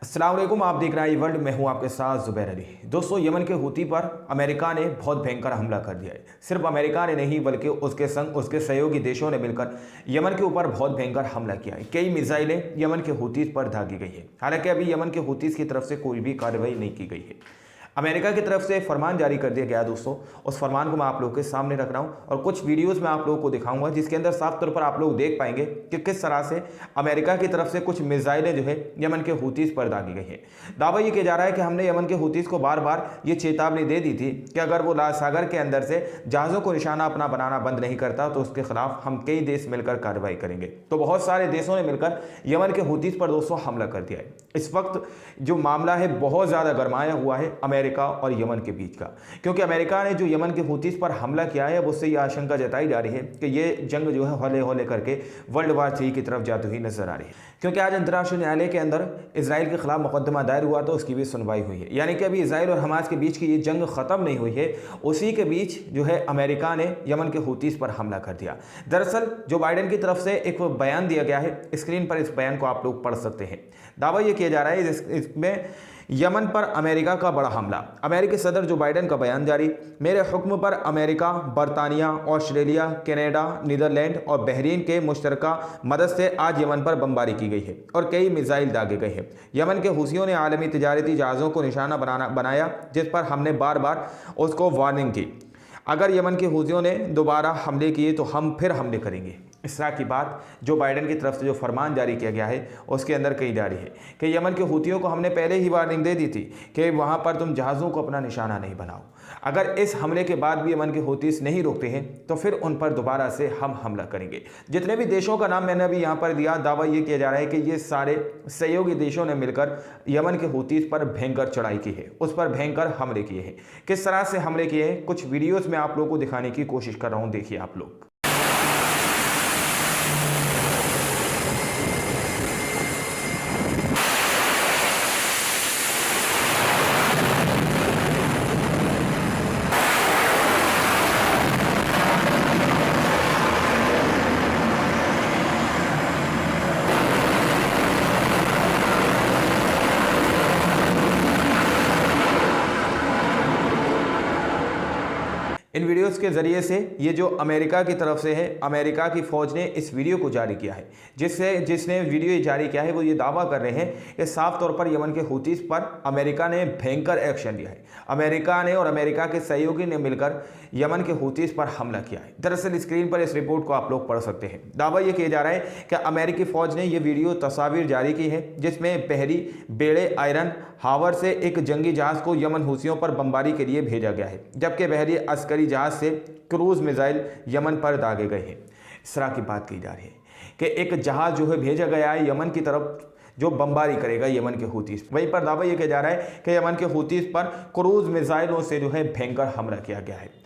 अस्सलाम वालेकुम, आप देख रहे हैं वर्ल्ड। मैं हूं आपके साथ जुबैर अली। दोस्तों, यमन के हूती पर अमेरिका ने बहुत भयंकर हमला कर दिया है। सिर्फ अमेरिका ने नहीं बल्कि उसके संग उसके सहयोगी देशों ने मिलकर यमन के ऊपर बहुत भयंकर हमला किया है। कई मिसाइलें यमन के हूतीस पर दागी गई है। हालांकि अभी यमन के हूतीस की तरफ से कोई भी कार्रवाई नहीं की गई है। अमेरिका की तरफ से फरमान जारी कर दिया गया दोस्तों। उस फरमान को मैं आप लोगों के सामने रख रहा हूं और कुछ वीडियोस में आप लोगों को दिखाऊंगा, जिसके अंदर साफ तौर पर आप लोग देख पाएंगे कि किस तरह से अमेरिका की तरफ से कुछ मिसाइलें जो है यमन के हूतीस पर दागी गई है। दावा ये किया जा रहा है कि हमने यमन के हूतीस को बार बार ये चेतावनी दे दी थी कि अगर वो लाल सागर के अंदर से जहाज़ों को निशाना अपना बनाना बंद नहीं करता तो उसके खिलाफ हम कई देश मिलकर कार्रवाई करेंगे। तो बहुत सारे देशों ने मिलकर यमन के हूतीस पर दोस्तों हमला कर दिया है। इस वक्त जो मामला है बहुत ज़्यादा गरमाया हुआ है अमेरिका और यमन के बीच का, क्योंकि अमेरिका ने जो यमन के हूतीस पर हमला किया है अब उससे यह आशंका जताई जा रही है कि ये जंग जो है हौले हौले करके वर्ल्ड वार 3 की तरफ जाती हुई नजर आ रही है। क्योंकि आज अंतर्राष्ट्रीय न्यायालय के अंदर इसराइल के खिलाफ मुकदमा दायर हुआ तो उसकी भी सुनवाई हुई है। यानी कि अभी इसराइल और हमास के बीच की ये जंग खत्म नहीं हुई है, उसी के बीच जो है अमेरिका ने यमन के हूतीस पर हमला कर दिया। दरअसल जो बाइडेन की तरफ से एक बयान दिया गया है, स्क्रीन पर इस बयान को आप लोग पढ़ सकते हैं। दावा यह किया जा रहा है इसमें यमन पर अमेरिका का बड़ा हमला। अमेरिकी सदर जो बाइडेन का बयान जारी। मेरे हुक्म पर अमेरिका, बरतानिया, ऑस्ट्रेलिया, कनाडा, नीदरलैंड और बहरीन के मुश्तरका मदद से आज यमन पर बमबारी की गई है और कई मिसाइल दागे गए हैं। यमन के हूसियों ने आलमी तिजारती जहाज़ों को निशाना बनाया, जिस पर हमने बार बार उसको वार्निंग की। अगर यमन के हूसियों ने दोबारा हमले किए तो हम फिर हमले करेंगे। इस तरह की बात जो बाइडेन की तरफ से जो फरमान जारी किया गया है उसके अंदर कही जा रही है कि यमन के हूतियों को हमने पहले ही वार्निंग दे दी थी कि वहाँ पर तुम जहाज़ों को अपना निशाना नहीं बनाओ। अगर इस हमले के बाद भी यमन के हूतीस नहीं रोकते हैं तो फिर उन पर दोबारा से हम हमला करेंगे। जितने भी देशों का नाम मैंने अभी यहाँ पर दिया, दावा ये किया जा रहा है कि ये सारे सहयोगी देशों ने मिलकर यमन के हूतीस पर भयंकर चढ़ाई की है, उस पर भयंकर हमले किए हैं। किस तरह से हमले किए हैं कुछ वीडियोज़ में आप लोगों को दिखाने की कोशिश कर रहा हूँ, देखिए आप लोग। इन वीडियोस के ज़रिए से ये जो अमेरिका की तरफ से है, अमेरिका की फ़ौज ने इस वीडियो को जारी किया है, जिसने वीडियो जारी किया है वो ये दावा कर रहे हैं कि साफ तौर पर यमन के हूतीस पर अमेरिका ने भयंकर एक्शन लिया है। अमेरिका ने और अमेरिका के सहयोगी ने मिलकर यमन के हूतीस पर हमला किया है। दरअसल स्क्रीन पर इस रिपोर्ट को आप लोग पढ़ सकते हैं। दावा ये किया जा रहा है कि अमेरिकी फ़ौज ने यह वीडियो तस्वीर जारी की है, जिसमें बहरी बेड़े आयरन हावर से एक जंगी जहाज़ को यमन हूसियों पर बमबारी के लिए भेजा गया है, जबकि बहरी अस्करी जहाज से क्रूज मिसाइल यमन पर दागे गए हैं। इस तरह की बात की जा रही है कि एक जहाज जो है भेजा गया है यमन की तरफ जो बमबारी करेगा यमन के हूतीस। वहीं पर दावा यह किया जा रहा है कि यमन के हूतीस पर क्रूज मिसाइलों से जो है भयंकर हमला किया गया है।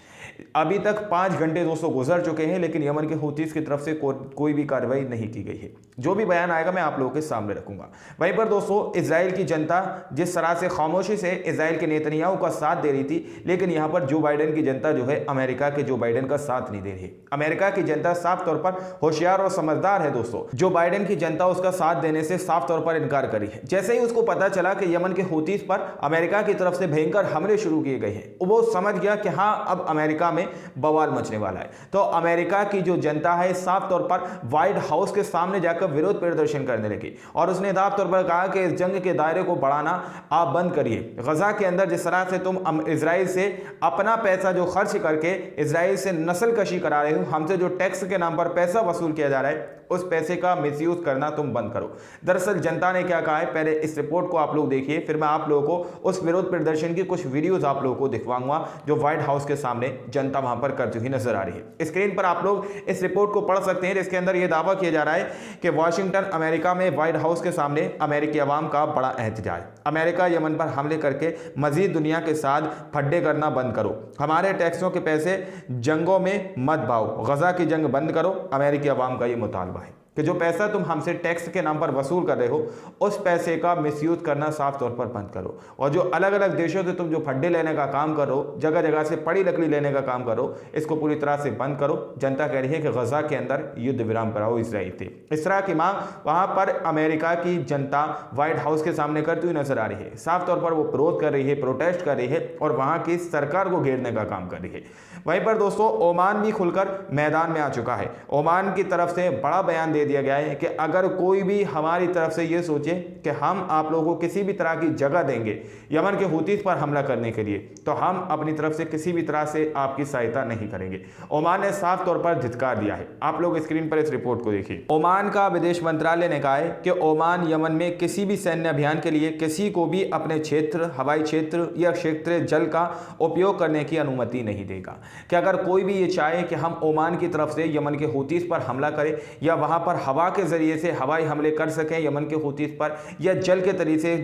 अभी तक 5 घंटे दोस्तों गुजर चुके हैं, लेकिन यमन के हूतीस की तरफ से कोई भी कार्रवाई नहीं की गई है। जो भी बयान आएगा मैं आप लोगों के सामने रखूंगा। वहीं पर दोस्तों इजराइल की जनता जिस तरह से खामोशी से इजराइल के नेतन्याहू का साथ दे रही थी, लेकिन यहाँ पर जो बाइडेन की जनता जो है अमेरिका के जो बाइडेन का साथ नहीं दे रही है। अमेरिका की जनता साफ तौर पर होशियार और समझदार है दोस्तों। जो बाइडेन की जनता उसका साथ देने से साफ तौर पर इनकार करी है। जैसे ही उसको पता चला कि यमन के हूतीस पर अमेरिका की तरफ से भयंकर हमले शुरू किए गए हैं, वो समझ गया कि हाँ अब अमेरिका में बवाल मचने वाला है। तो अमेरिका की जो जनता है साफ तौर पर व्हाइट हाउस के सामने जाकर विरोध प्रदर्शन करने लगी और उसने साफ तौर पर कहा कि इस जंग के दायरे को बढ़ाना आप बंद करिए। गजा के अंदर जिस तरह से तुम इजराइल से अपना पैसा जो खर्च करके इजराइल से नस्ल कशी करा रहे हो, हमसे जो टैक्स के नाम पर पैसा वसूल किया जा रहा है, उस पैसे का मिसयूज करना तुम बंद करो। दरअसल जनता ने क्या कहा है, पहले इस रिपोर्ट को आप लोग देखिए, फिर मैं आप लोगों को उस विरोध प्रदर्शन की कुछ वीडियोस आप लोगों को दिखवाऊंगा जो व्हाइट हाउस के सामने जनता वहां पर करती हुई नजर आ रही है। स्क्रीन पर आप लोग इस रिपोर्ट को पढ़ सकते हैं। इसके अंदर यह दावा किया जा रहा है कि वाशिंगटन अमेरिका में व्हाइट हाउस के सामने अमेरिकी अवाम का बड़ा एहतजाज। अमेरिका यमन पर हमले करके मजीद दुनिया के साथ फड्डे करना बंद करो, हमारे टैक्सों के पैसे जंगों में मत बाओ, गजा की जंग बंद करो, अमेरिकी अवाम का ये मुतालबा है। कि जो पैसा तुम हमसे टैक्स के नाम पर वसूल कर रहे हो उस पैसे का मिसयूज करना साफ तौर पर बंद करो। और जो अलग अलग देशों से तुम जो फंडे लेने का काम करो, जगह जगह से पड़ी लकड़ी लेने का काम करो, इसको पूरी तरह से बंद करो। जनता कह रही है कि गजा के अंदर युद्ध विराम कराओ इसराइल से। इस तरह की मांग वहां पर अमेरिका की जनता व्हाइट हाउस के सामने करती हुई नजर आ रही है। साफ तौर पर वो विरोध कर रही है, प्रोटेस्ट कर रही है और वहां की सरकार को घेरने का काम कर रही है। वहीं पर दोस्तों ओमान भी खुलकर मैदान में आ चुका है। ओमान की तरफ से बड़ा बयान दे दिया गया है कि अगर कोई भी हमारी तरफ से ये सोचे कि हम आप लोगों को किसी भी तरह की जगह देंगे यमन के हुतीस पर हमला करने के लिए, तो हम अपनी तरफ से किसी भी तरह से आपकी सहायता नहीं करेंगे। ओमान ने साफ तौर पर धिक्कार दिया है। आप लोग स्क्रीन पर इस रिपोर्ट को देखिए। ओमान का विदेश मंत्रालय ने कहा है कि ओमान यमन में किसी भी सैन्य अभियान के लिए किसी को भी अपने क्षेत्र, हवाई क्षेत्र या क्षेत्रीय जल का उपयोग करने की अनुमति नहीं देगा। कि अगर कोई भी ये चाहे कि हम ओमान की तरफ से यमन के हुतीस पर हमला करें या वहां पर हवा के जरिए से हवाई हमले कर सकें यमन के हुतीस पर, या जल के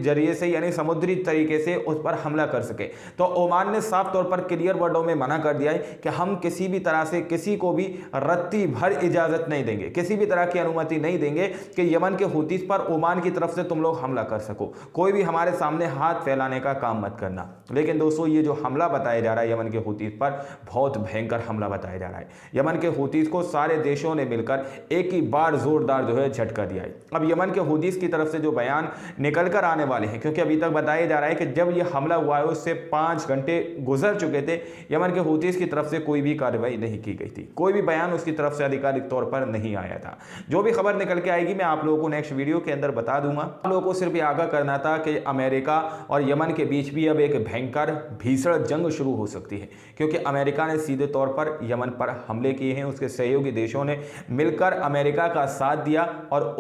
जरिए से यानी समुद्री तरीके से उस पर हमला कर सके, तो ओमान ने साफ तौर पर क्लियर वर्डों में मना कर दिया है कि हम किसी भी तरह से किसी को भी रत्ती भर इजाजत नहीं देंगे, किसी भी तरह की अनुमति नहीं देंगे कि यमन के हुतीस पर ओमान की तरफ से तुम लोग हमला कर सको। कोई भी हमारे सामने हाथ फैलाने का काम मत करना। लेकिन दोस्तों ये जो हमला बताया जा रहा है यमन के हुतीस पर, बहुत भयंकर हमला बताया जा रहा है। यमन के हुतीस को सारे देशों ने मिलकर एक ही बार जोरदार जो है झटका दिया है। अब यमन के हुतीस की तरफ से जो बयान निकल कर आने वाले हैं, क्योंकि अभी तक बताया जा रहा है कि जब यह हमला हुआ है उससे 5 घंटे गुजर चुके थे, यमन के हुतीस की तरफ से कोई भी कार्रवाई नहीं की गई थी, कोई भी बयान उसकी तरफ से आधिकारिक तौर पर नहीं आया था। जो भी खबर निकल के आएगी मैं आप लोगों को नेक्स्ट वीडियो के अंदर बता दूंगा। आप लोगों को सिर्फ ये आगाह करना था कि अमेरिका और यमन के बीच भी अब एक भयंकर भीषण जंग शुरू हो सकती है, क्योंकि अमेरिका ने सीधे तौर पर यमन पर हमले किए हैं। उसके सहयोगी देशों ने मिलकर अमेरिका का साथ दिया और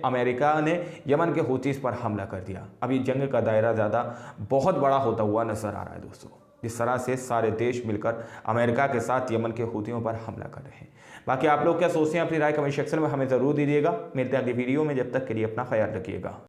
अमेरिका ने यमन के हुतीस पर हमला कर दिया। अभी जंग का दायरा ज़्यादा बहुत बड़ा होता हुआ नजर आ रहा है दोस्तों। इस तरह से सारे देश मिलकर अमेरिका के साथ यमन के हुतियों पर हमला कर रहे हैं। बाकी आप लोग क्या सोचते हैं, अपनी राय कमेंट सेक्शन में हमें ज़रूर दीजिएगा। मिलते हैं अगली वीडियो में, जब तक के लिए अपना ख्याल रखिएगा।